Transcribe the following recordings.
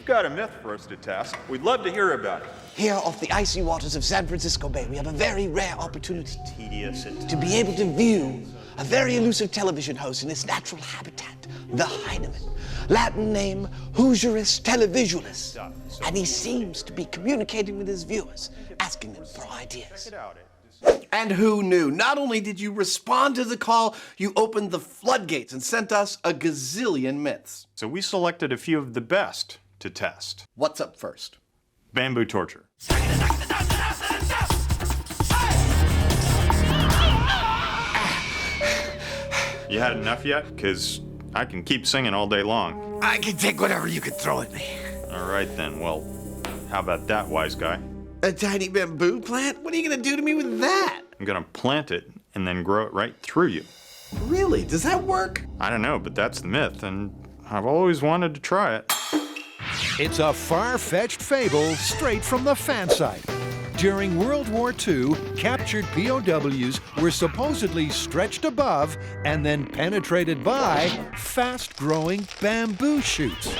you've got a myth for us to test, we'd love to hear about it. Here off the icy waters of San Francisco Bay, we have a very rare opportunity to be able to view a very elusive television host in its natural habitat, the Heinemann. Latin name, Hoosierus televisualis. And he seems to be communicating with his viewers, asking them for ideas. And who knew? Not only did you respond to the call, you opened the floodgates and sent us a gazillion myths. So we selected a few of the best to test. What's up first? Bamboo torture. You had enough yet? Because I can keep singing all day long. I can take whatever you can throw at me. All right then, well, how about that, wise guy? A tiny bamboo plant? What are you gonna do to me with that? I'm gonna plant it and then grow it right through you. Really? Does that work? I don't know, but that's the myth, and I've always wanted to try it. It's a far-fetched fable straight from the fan site. During World War II, captured POWs were supposedly stretched above and then penetrated by fast-growing bamboo shoots.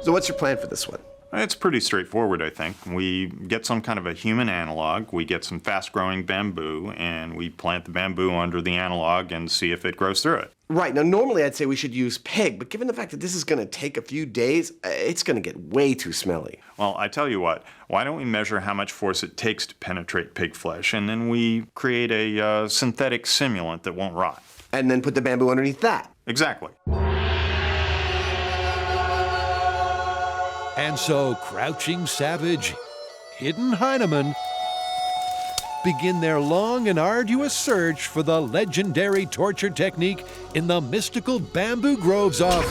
So what's your plan for this one? It's pretty straightforward, I think. We get some kind of a human analog, we get some fast-growing bamboo, and we plant the bamboo under the analog and see if it grows through it. Right, now normally I'd say we should use pig, but given the fact that this is gonna take a few days, it's gonna get way too smelly. Well, I tell you what, why don't we measure how much force it takes to penetrate pig flesh, and then we create a synthetic simulant that won't rot. And then put the bamboo underneath that. Exactly. And so crouching savage, hidden Heinemann begin their long and arduous search for the legendary torture technique in the mystical bamboo groves of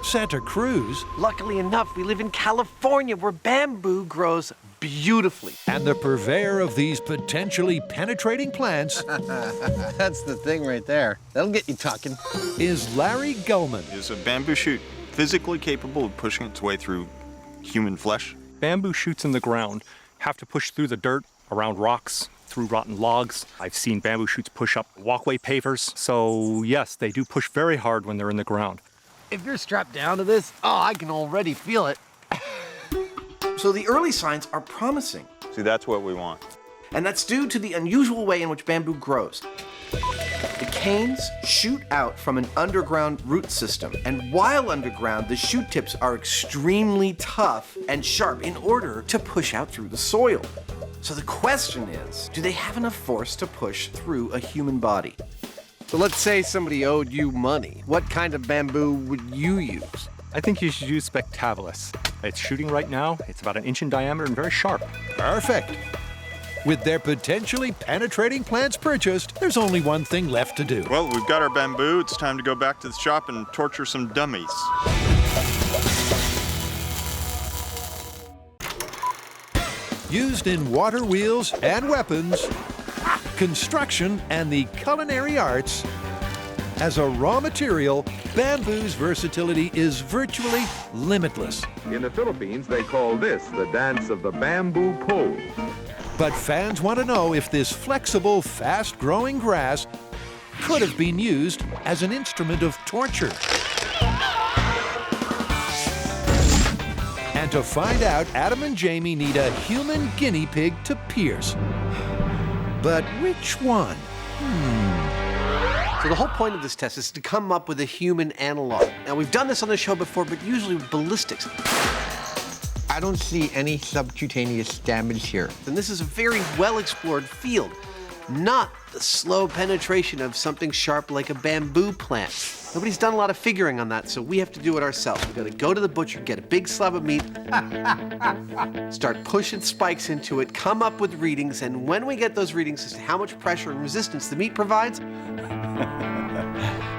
Santa Cruz. Luckily enough, we live in California where bamboo grows beautifully. And the purveyor of these potentially penetrating plants That's the thing right there. That'll get you talking. is Larry Gellman. Is a bamboo shoot physically capable of pushing its way through human flesh? Bamboo shoots in the ground have to push through the dirt, around rocks, through rotten logs. I've seen bamboo shoots push up walkway pavers. So yes, they do push very hard when they're in the ground. If you're strapped down to this, oh, I can already feel it. So the early signs are promising. See, that's what we want. And that's due to the unusual way in which bamboo grows. The canes shoot out from an underground root system, and while underground, the shoot tips are extremely tough and sharp in order to push out through the soil. So the question is, do they have enough force to push through a human body? So let's say somebody owed you money. What kind of bamboo would you use? I think you should use Spectabolus. It's shooting right now. It's about 1 inch in diameter and very sharp. Perfect. With their potentially penetrating plants purchased, there's only one thing left to do. Well, we've got our bamboo. It's time to go back to the shop and torture some dummies. Used in water wheels and weapons, construction and the culinary arts, as a raw material, bamboo's versatility is virtually limitless. In the Philippines, they call this the dance of the bamboo pole. But fans want to know if this flexible, fast-growing grass could have been used as an instrument of torture. And to find out, Adam and Jamie need a human guinea pig to pierce. But which one? So the whole point of this test is to come up with a human analog. Now, we've done this on the show before, but usually with ballistics. I don't see any subcutaneous damage here. And this is a very well-explored field, not the slow penetration of something sharp like a bamboo plant. Nobody's done a lot of figuring on that, so we have to do it ourselves. We've got to go to the butcher, get a big slab of meat, start pushing spikes into it, come up with readings, and when we get those readings as to how much pressure and resistance the meat provides,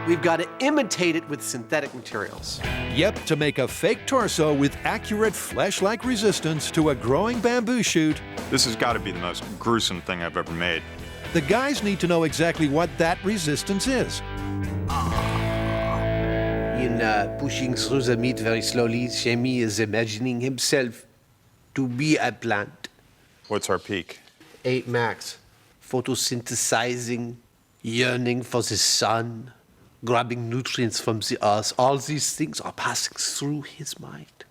we've got to imitate it with synthetic materials. Yep, to make a fake torso with accurate flesh-like resistance to a growing bamboo shoot, This has got to be the most gruesome thing I've ever made. the guys need to know exactly what that resistance is. In pushing through the meat very slowly, Jamie is imagining himself to be a plant. What's our peak? 8 max. Photosynthesizing, yearning for the sun. grabbing nutrients from the earth. All these things are passing through his mind.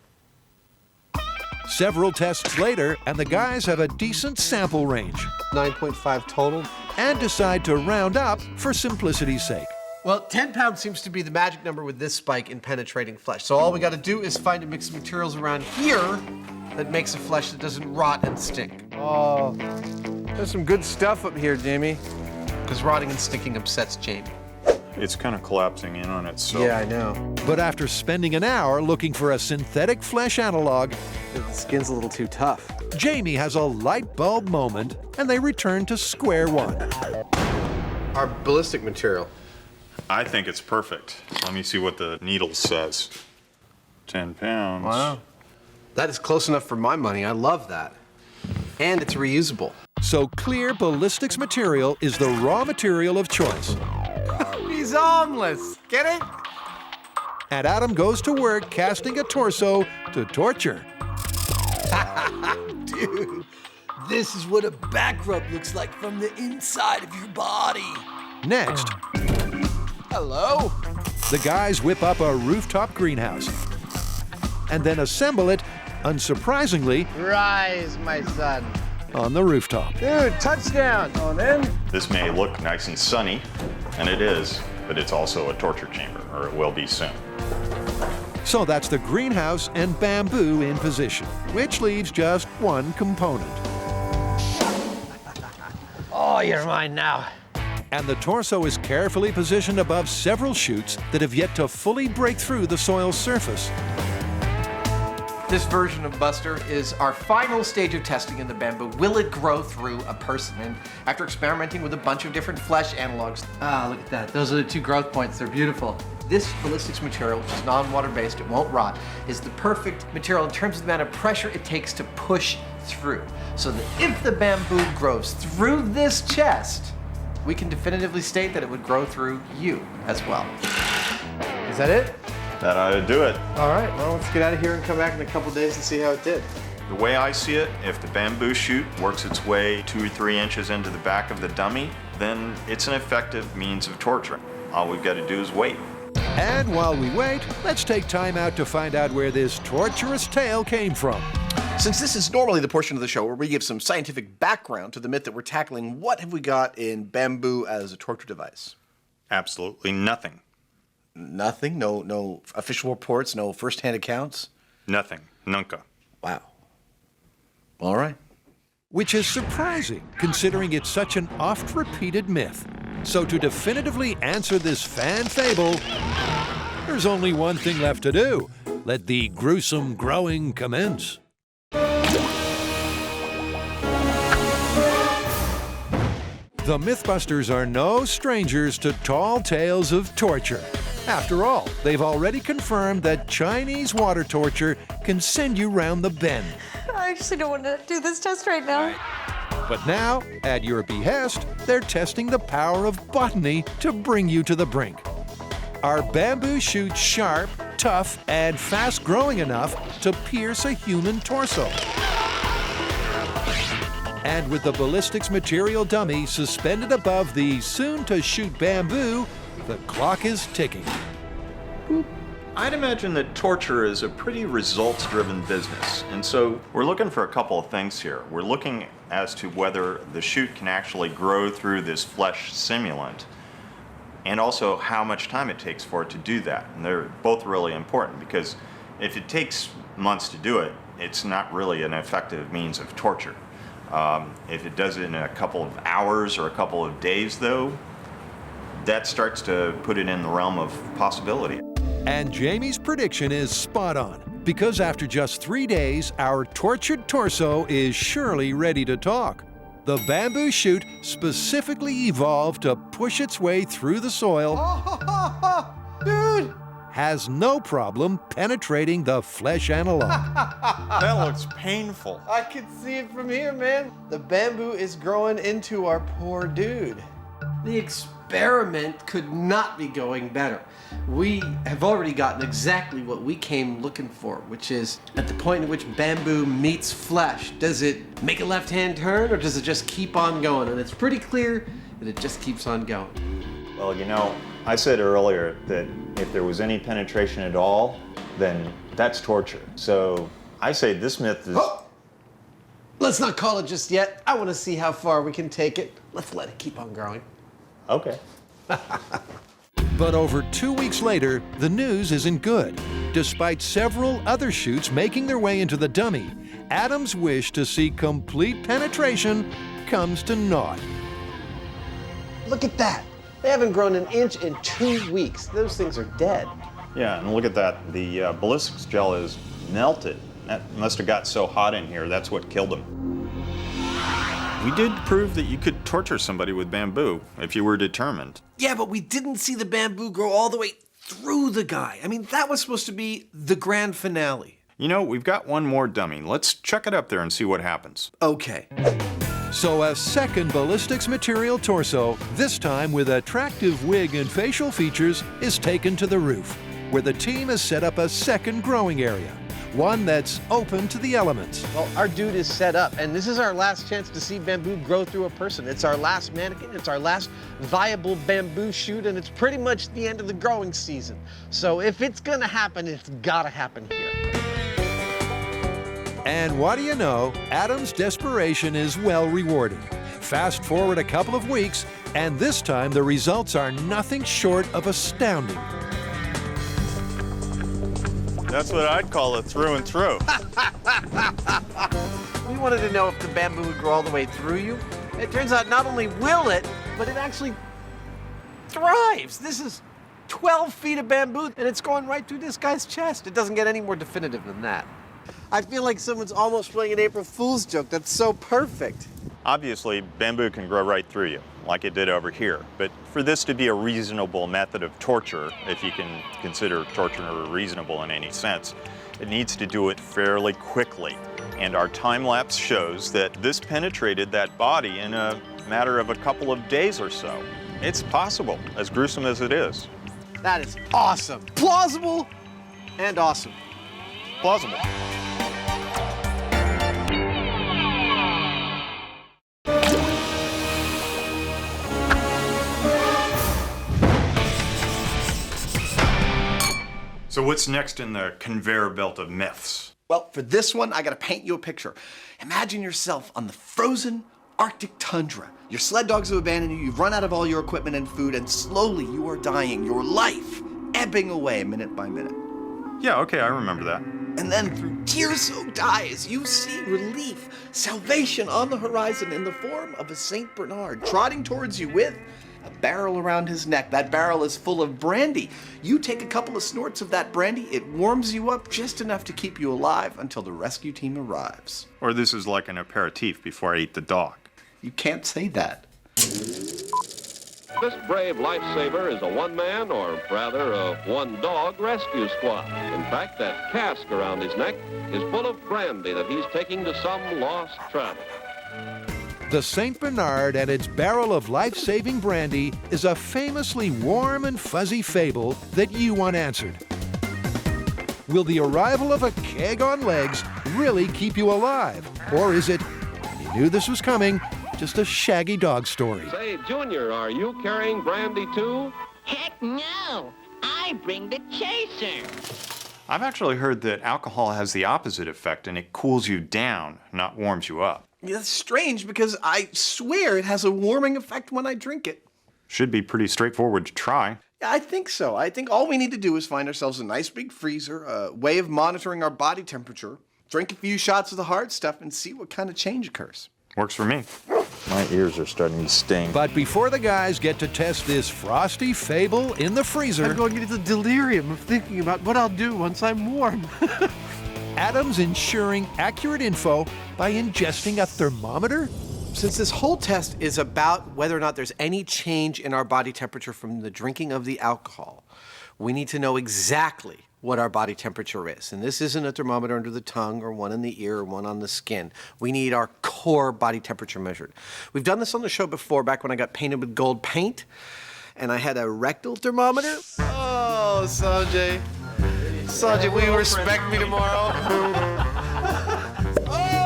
Several tests later, and the guys have a decent sample range 9.5 total. and decide to round up for simplicity's sake. Well, 10 pounds seems to be the magic number with this spike in penetrating flesh. So all we got to do is find a mix of materials around here that makes a flesh that doesn't rot and stink. Oh, there's some good stuff up here, Jamie. Because rotting and stinking upsets Jamie. It's kind of collapsing in on itself. Yeah, I know. But after spending an hour looking for a synthetic flesh analog, The skin's a little too tough. Jamie has a light bulb moment and they return to square one. Our ballistic material. I think it's perfect. Let me see what the needle says. 10 pounds. Wow. That is close enough for my money. I love that. And it's reusable. So clear ballistics material is the raw material of choice. He's armless. Get it? And Adam goes to work casting a torso to torture. Dude, this is what a back rub looks like from the inside of your body. Next, Hello? the guys whip up a rooftop greenhouse and then assemble it, unsurprisingly, Rise, my son. on the rooftop. Dude, touchdown. On in. This may look nice and sunny, and it is, but it's also a torture chamber, or it will be soon. So that's the greenhouse and bamboo in position, which leaves just one component. Oh, you're mine now. And the torso is carefully positioned above several shoots that have yet to fully break through the soil's surface. This version of Buster is our final stage of testing in the bamboo. Will it grow through a person? And after experimenting with a bunch of different flesh analogs, look at that. Those are the 2 growth points. They're beautiful. This ballistics material, which is non-water based, it won't rot, is the perfect material in terms of the amount of pressure it takes to push through. So that if the bamboo grows through this chest, we can definitively state that it would grow through you as well. Is that it? That ought to do it. All right, well, let's get out of here and come back in a couple days and see how it did. The way I see it, if the bamboo shoot works its way 2 or 3 inches into the back of the dummy, then it's an effective means of torture. All we've got to do is wait. And while we wait, let's take time out to find out where this torturous tale came from. Since this is normally the portion of the show where we give some scientific background to the myth that we're tackling, what have we got in bamboo as a torture device? Absolutely nothing. Nothing? No official reports? No first-hand accounts? Nothing. Nunca. Wow. All right. Which is surprising, considering it's such an oft-repeated myth. So to definitively answer this fan fable, there's only one thing left to do. Let the gruesome growing commence. The MythBusters are no strangers to tall tales of torture. After all, they've already confirmed that Chinese water torture can send you round the bend. I actually don't want to do this test right now. But now, at your behest, they're testing the power of botany to bring you to the brink. Are bamboo shoots sharp, tough, and fast-growing enough to pierce a human torso? And with the ballistics material dummy suspended above the soon-to-shoot bamboo, the clock is ticking. I'd imagine that torture is a pretty results-driven business, and so we're looking for a couple of things here. We're looking as to whether the shoot can actually grow through this flesh simulant, and also how much time it takes for it to do that. And they're both really important, because if it takes months to do it, it's not really an effective means of torture. If it does it in a couple of hours or a couple of days, though, that starts to put it in the realm of possibility. And Jamie's prediction is spot on, because after just 3 days, our tortured torso is surely ready to talk. The bamboo shoot specifically evolved to push its way through the soil, Dude! has no problem penetrating the flesh analog. That looks painful. I can see it from here, man. The bamboo is growing into our poor dude. The experiment could not be going better. We have already gotten exactly what we came looking for, which is at the point at which bamboo meets flesh, does it make a left-hand turn or does it just keep on going? And it's pretty clear that it just keeps on going. Well, you know, I said earlier that if there was any penetration at all, then that's torture. So I say this myth is... Oh! Let's not call it just yet. I want to see how far we can take it. Let's let it keep on growing. Okay. But over 2 weeks later, the news isn't good. Despite several other shoots making their way into the dummy, Adam's wish to see complete penetration comes to naught. Look at that. They haven't grown an inch in 2 weeks. Those things are dead. Yeah, and look at that. The ballistics gel is melted. That must have got so hot in here, that's what killed him. We did prove that you could torture somebody with bamboo if you were determined. Yeah, but we didn't see the bamboo grow all the way through the guy. I mean, that was supposed to be the grand finale. You know, we've got one more dummy. Let's chuck it up there and see what happens. Okay. So a second ballistics material torso, this time with attractive wig and facial features, is taken to the roof, where the team has set up a second growing area, one that's open to the elements. Well, our dude is set up, and this is our last chance to see bamboo grow through a person. It's our last mannequin, it's our last viable bamboo shoot, and it's pretty much the end of the growing season. So if it's gonna happen, it's gotta happen here. And what do you know, Adam's desperation is well rewarded. Fast forward a couple of weeks, and this time the results are nothing short of astounding. That's what I'd call it through and through. We wanted to know if the bamboo would grow all the way through you. It turns out not only will it, but it actually thrives. This is 12 feet of bamboo, and it's going right through this guy's chest. It doesn't get any more definitive than that. I feel like someone's almost playing an April Fool's joke. That's so perfect. Obviously, bamboo can grow right through you, like it did over here. But for this to be a reasonable method of torture, if you can consider torture reasonable in any sense, it needs to do it fairly quickly. And our time lapse shows that this penetrated that body in a matter of a couple of days or so. It's possible, as gruesome as it is. That is awesome. Plausible and awesome. Plausible. So what's next in the conveyor belt of myths? Well, for this one, I gotta paint you a picture. Imagine yourself on the frozen Arctic tundra. Your sled dogs have abandoned you, you've run out of all your equipment and food, and slowly you are dying, your life ebbing away minute by minute. Yeah, okay, I remember that. And then through tear-soaked eyes, you see relief, salvation on the horizon in the form of a St. Bernard trotting towards you with a barrel around his neck. That barrel is full of brandy. You take a couple of snorts of that brandy, it warms you up just enough to keep you alive until the rescue team arrives. Or this is like an aperitif before I eat the dog. You can't say that. This brave lifesaver is a one-man, or rather a one-dog rescue squad. In fact, that cask around his neck is full of brandy that he's taking to some lost traveler. The St. Bernard and its barrel of life-saving brandy is a famously warm and fuzzy fable that you want answered. Will the arrival of a keg on legs really keep you alive? Or is it, and you knew this was coming, just a shaggy dog story? Say, Junior, are you carrying brandy too? Heck no! I bring the chaser. I've actually heard that alcohol has the opposite effect and it cools you down, not warms you up. That's strange because I swear it has a warming effect when I drink it. Should be pretty straightforward to try. Yeah, I think so. I think all we need to do is find ourselves a nice big freezer, a way of monitoring our body temperature, drink a few shots of the hard stuff, and see what kind of change occurs. Works for me. My ears are starting to sting. But before the guys get to test this frosty fable in the freezer, I'm going into the delirium of thinking about what I'll do once I'm warm. Adam's ensuring accurate info by ingesting a thermometer? Since this whole test is about whether or not there's any change in our body temperature from the drinking of the alcohol, we need to know exactly what our body temperature is. And this isn't a thermometer under the tongue or one in the ear or one on the skin. We need our core body temperature measured. We've done this on the show before, back when I got painted with gold paint, and I had a rectal thermometer. Oh, Sanjay. Sanjay, will you respect me tomorrow? Oh,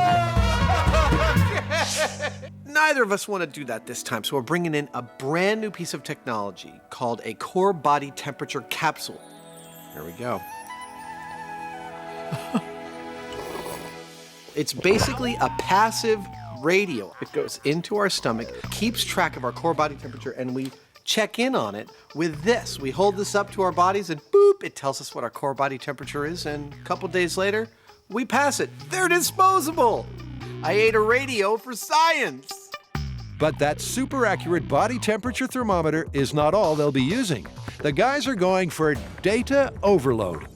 okay. No, neither of us want to do that this time, so we're bringing in a brand new piece of technology called a core body temperature capsule. Here we go. It's basically a passive radio. It goes into our stomach, keeps track of our core body temperature, and we check in on it with this. We hold this up to our bodies and boop, it tells us what our core body temperature is, and a couple days later, we pass it. They're disposable. I ate a radio for science. But that super accurate body temperature thermometer is not all they'll be using. The guys are going for data overload.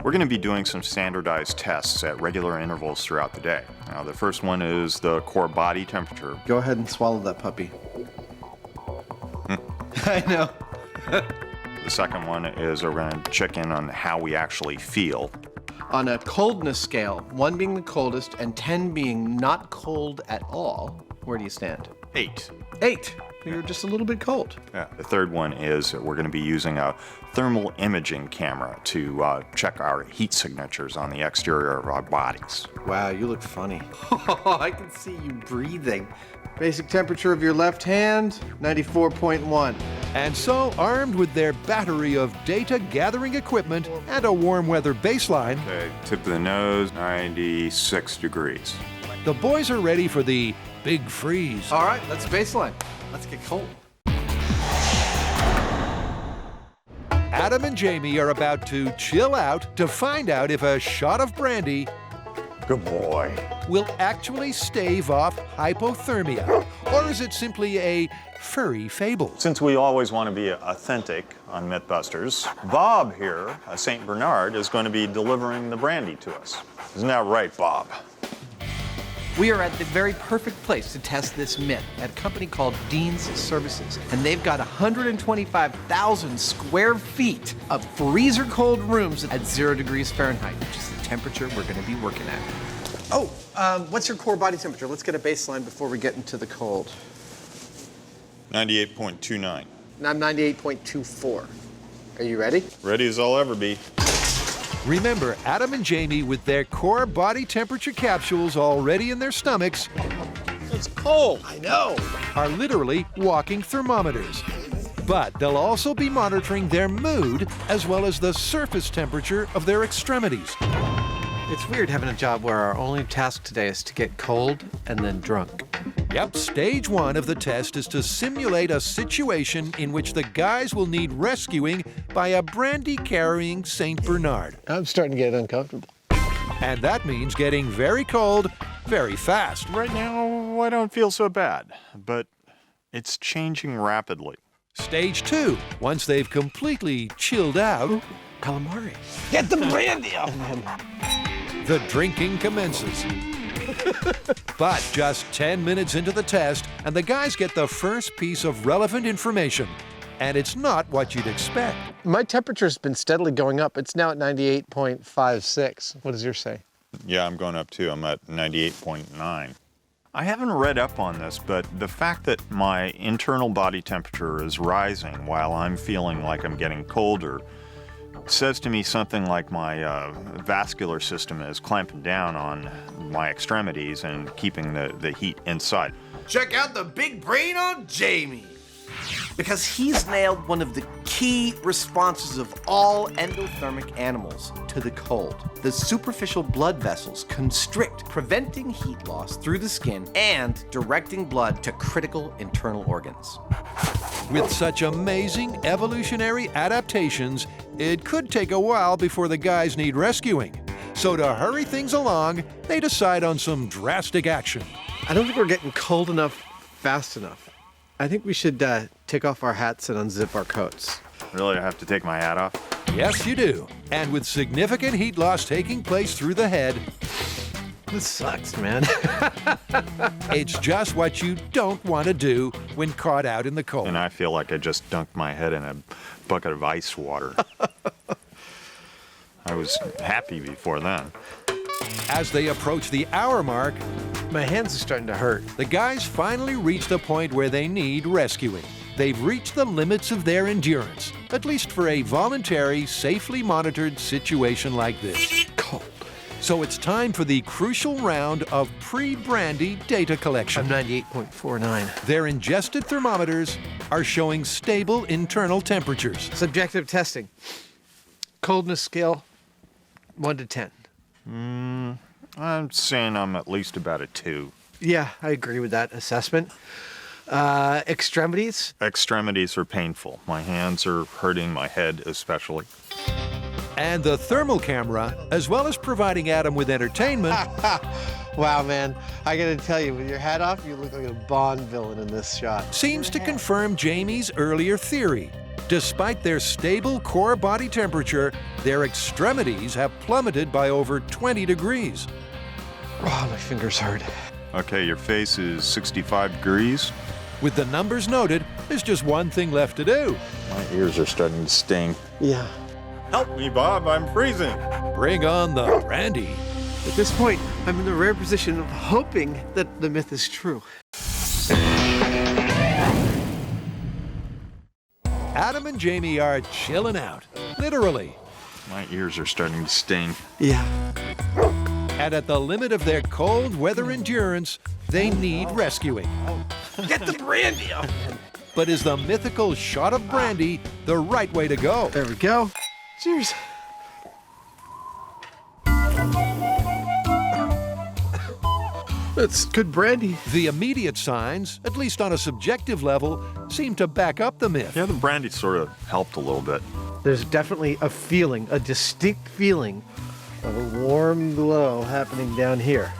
We're going to be doing some standardized tests at regular intervals throughout the day. Now, the first one is the core body temperature. Go ahead and swallow that puppy. I know. The second one is we're going to check in on how we actually feel. On a coldness scale, 1 being the coldest and 10 being not cold at all, where do you stand? 8. 8. You're just a little bit cold. Yeah. The third one is we're going to be using a thermal imaging camera to check our heat signatures on the exterior of our bodies. Wow, you look funny. I can see you breathing. Basic temperature of your left hand, 94.1. And so, armed with their battery of data gathering equipment and a warm weather baseline, Okay, tip of the nose, 96 degrees. the boys are ready for the big freeze. All right, let's baseline. Let's get cold. Adam and Jamie are about to chill out to find out if a shot of brandy Good boy. will actually stave off hypothermia, or is it simply a furry fable? Since we always want to be authentic on MythBusters, Bob here, a St. Bernard, is going to be delivering the brandy to us. Isn't that right, Bob? We are at the very perfect place to test this myth at a company called Dean's Services. And they've got 125,000 square feet of freezer cold rooms at 0 degrees Fahrenheit, which is the temperature we're going to be working at. Oh, what's your core body temperature? Let's get a baseline before we get into the cold. 98.29. I'm 98.24. Are you ready? Ready as I'll ever be. Remember, Adam and Jamie, with their core body temperature capsules already in their stomachs, It's cold. I know. are literally walking thermometers. But they'll also be monitoring their mood as well as the surface temperature of their extremities. It's weird having a job where our only task today is to get cold and then drunk. Yep, stage one of the test is to simulate a situation in which the guys will need rescuing by a brandy-carrying St. Bernard. I'm starting to get uncomfortable. And that means getting very cold very fast. Right now, I don't feel so bad, but it's changing rapidly. Stage two, once they've completely chilled out, Calamari. Get the brandy off him. the drinking commences. But just 10 minutes into the test, and the guys get the first piece of relevant information. And it's not what you'd expect. My temperature's been steadily going up. It's now at 98.56. What does yours say? Yeah, I'm going up too. I'm at 98.9. I haven't read up on this, but the fact that my internal body temperature is rising while I'm feeling like I'm getting colder says to me something like my vascular system is clamping down on my extremities and keeping the heat inside. Check out the big brain on Jamie. Because he's nailed one of the key responses of all endothermic animals to the cold. The superficial blood vessels constrict, preventing heat loss through the skin and directing blood to critical internal organs. With such amazing evolutionary adaptations, it could take a while before the guys need rescuing. So to hurry things along, they decide on some drastic action. I don't think we're getting cold enough fast enough. I think we should take off our hats and unzip our coats. Really, I have to take my hat off? Yes, you do. And with significant heat loss taking place through the head, This sucks, man. it's just what you don't want to do when caught out in the cold. And I feel like I just dunked my head in a bucket of ice water. I was happy before then. As they approach the hour mark, My hands are starting to hurt. the guys finally reach the point where they need rescuing. They've reached the limits of their endurance, at least for a voluntary, safely monitored situation like this. Cold. So it's time for the crucial round of pre-Brandy data collection. I'm 98.49. Their ingested thermometers are showing stable internal temperatures. Subjective testing. Coldness scale, 1 to 10. I'm saying I'm at least about a 2. Yeah, I agree with that assessment. Extremities? Extremities are painful. My hands are hurting, my head especially. And the thermal camera, as well as providing Adam with entertainment, Wow, man. I gotta tell you, with your hat off, you look like a Bond villain in this shot. seems to confirm Jamie's earlier theory. Despite their stable core body temperature, their extremities have plummeted by over 20 degrees. Oh, my fingers hurt. Okay, your face is 65 degrees. With the numbers noted, there's just one thing left to do. My ears are starting to sting. Yeah. Help me, Bob, I'm freezing. Bring on the brandy. At this point, I'm in the rare position of hoping that the myth is true. Adam and Jamie are chilling out, literally. My ears are starting to sting. Yeah. And at the limit of their cold weather endurance, they need rescuing. Get the brandy up! But is the mythical shot of brandy the right way to go? There we go. Cheers. That's good brandy. The immediate signs, at least on a subjective level, seem to back up the myth. Yeah, the brandy sort of helped a little bit. There's definitely a feeling, a distinct feeling of a warm glow happening down here.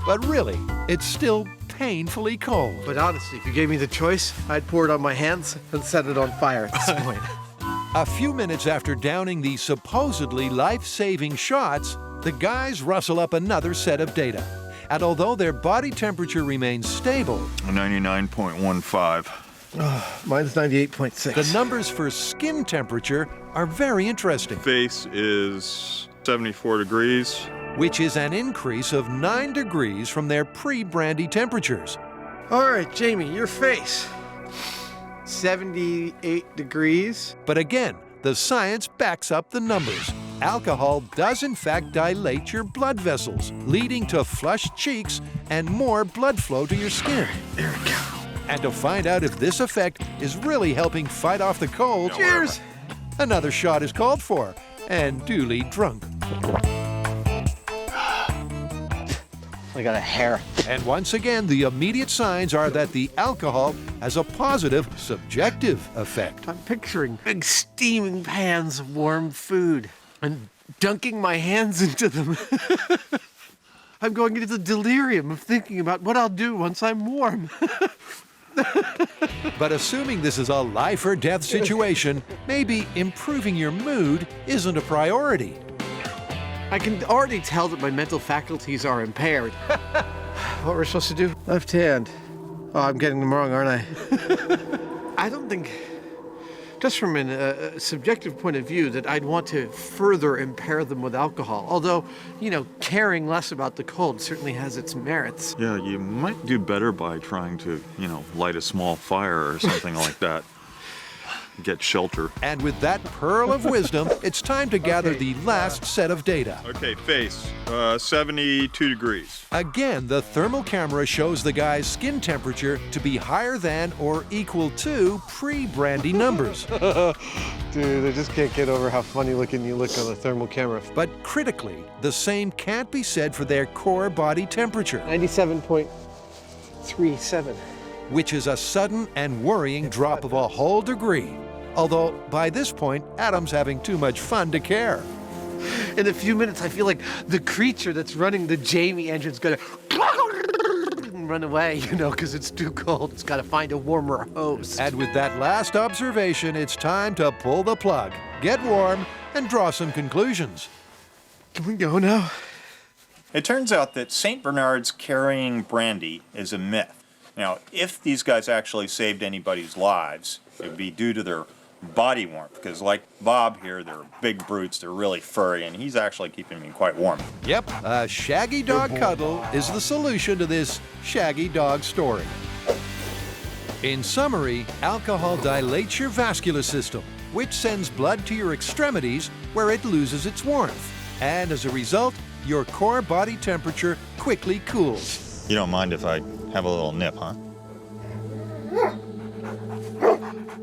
But really, it's still painfully cold. But honestly, if you gave me the choice, I'd pour it on my hands and set it on fire at this point. A few minutes after downing the supposedly life-saving shots, the guys rustle up another set of data. And although their body temperature remains stable, 99.15. Mine's 98.6. the numbers for skin temperature are very interesting, Face is 74 degrees. which is an increase of 9 degrees from their pre-brandy temperatures. All right, Jamie, your face. 78 degrees. But again, the science backs up the numbers. Alcohol does in fact dilate your blood vessels, leading to flushed cheeks and more blood flow to your skin. There we go. And to find out if this effect is really helping fight off the cold, Cheers! another shot is called for, and duly drunk. I got a hair. And once again, the immediate signs are that the alcohol has a positive subjective effect. I'm picturing big steaming pans of warm food and dunking my hands into them. I'm going into the delirium of thinking about what I'll do once I'm warm. But assuming this is a life or death situation, maybe improving your mood isn't a priority. I can already tell that my mental faculties are impaired. What we're supposed to do? Left hand. Oh, I'm getting them wrong, aren't I? I don't think, just from a subjective point of view, that I'd want to further impair them with alcohol. Although, you know, caring less about the cold certainly has its merits. Yeah, you might do better by trying to, light a small fire or something like that. Get shelter. And with that pearl of wisdom, it's time to gather the last set of data. Okay, face, 72 degrees. Again, the thermal camera shows the guy's skin temperature to be higher than or equal to pre-brandy numbers. Dude, I just can't get over how funny looking you look on the thermal camera. But critically, the same can't be said for their core body temperature, 97.37. which is a sudden and worrying drop of a whole degree. Although, by this point, Adam's having too much fun to care. In a few minutes, I feel like the creature that's running the Jamie engine's gonna run away, because it's too cold. It's gotta find a warmer host. And with that last observation, it's time to pull the plug, get warm, and draw some conclusions. Can we go now? It turns out that St. Bernard's carrying brandy is a myth. Now, if these guys actually saved anybody's lives, it would be due to their body warmth, because like Bob here, they're big brutes, they're really furry, and he's actually keeping me quite warm. Yep, a shaggy dog cuddle is the solution to this shaggy dog story. In summary, alcohol dilates your vascular system, which sends blood to your extremities where it loses its warmth. And as a result, your core body temperature quickly cools. You don't mind if I have a little nip, huh?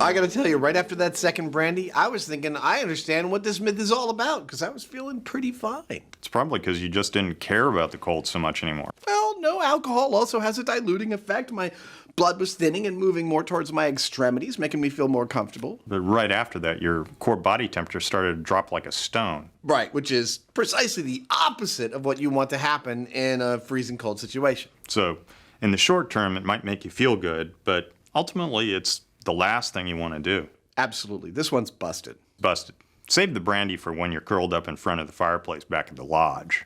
I gotta tell you, right after that second brandy, I was thinking I understand what this myth is all about, because I was feeling pretty fine. It's probably because you just didn't care about the cold so much anymore. Well, no, alcohol also has a diluting effect. My blood was thinning and moving more towards my extremities, making me feel more comfortable. But right after that, your core body temperature started to drop like a stone. Right, which is precisely the opposite of what you want to happen in a freezing cold situation. So, in the short term, it might make you feel good, but ultimately, it's the last thing you want to do. Absolutely. This one's busted. Busted. Save the brandy for when you're curled up in front of the fireplace back at the lodge.